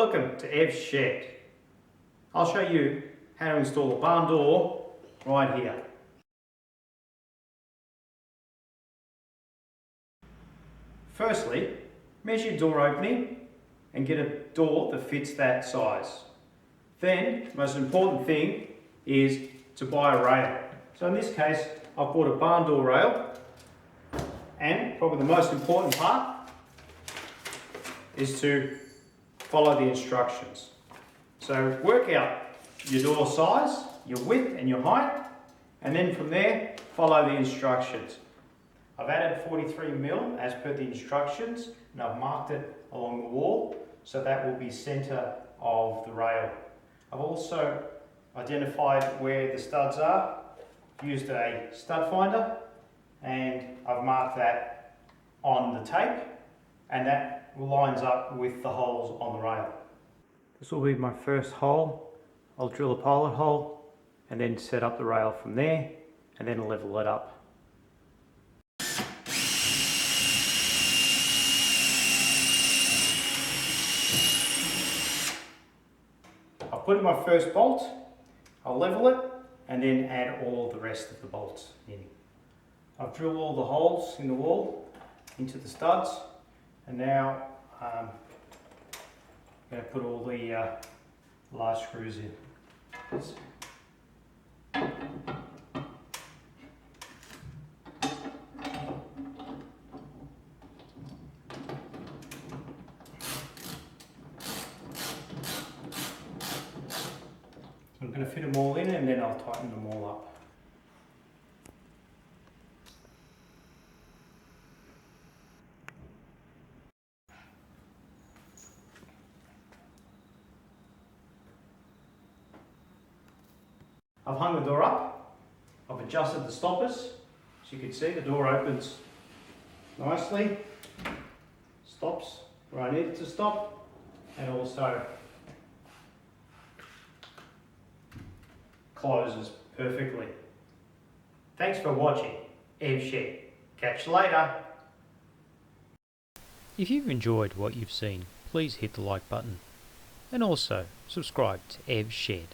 Welcome to Ev's Shed. I'll show you how to install a barn door right here. Firstly, measure your door opening and get a door that fits that size. Then, the most important thing is to buy a rail. So in this case, I've bought a barn door rail, and probably the most important part is to follow the instructions. So work out your door size, your width and your height, and then from there follow the instructions. I've added 43mm as per the instructions, and I've marked it along the wall, so that will be centre of the rail. I've also identified where the studs are, used a stud finder, and I've marked that on the tape, and that lines up with the holes on the rail. This will be my first hole. I'll drill a pilot hole and then set up the rail from there, and then level it up. I'll put in my first bolt, I'll level it, and then add all the rest of the bolts in. I've drilled all the holes in the wall into the studs, and now I'm going to put all the large screws in. I'm going to fit them all in, and then I'll tighten them all up. I've hung the door up, I've adjusted the stoppers. As you can see, the door opens nicely, stops where I need it to stop, and also closes perfectly. Thanks for watching Ev's Shed. Catch you later. If you've enjoyed what you've seen, please hit the like button and also subscribe to Ev's Shed.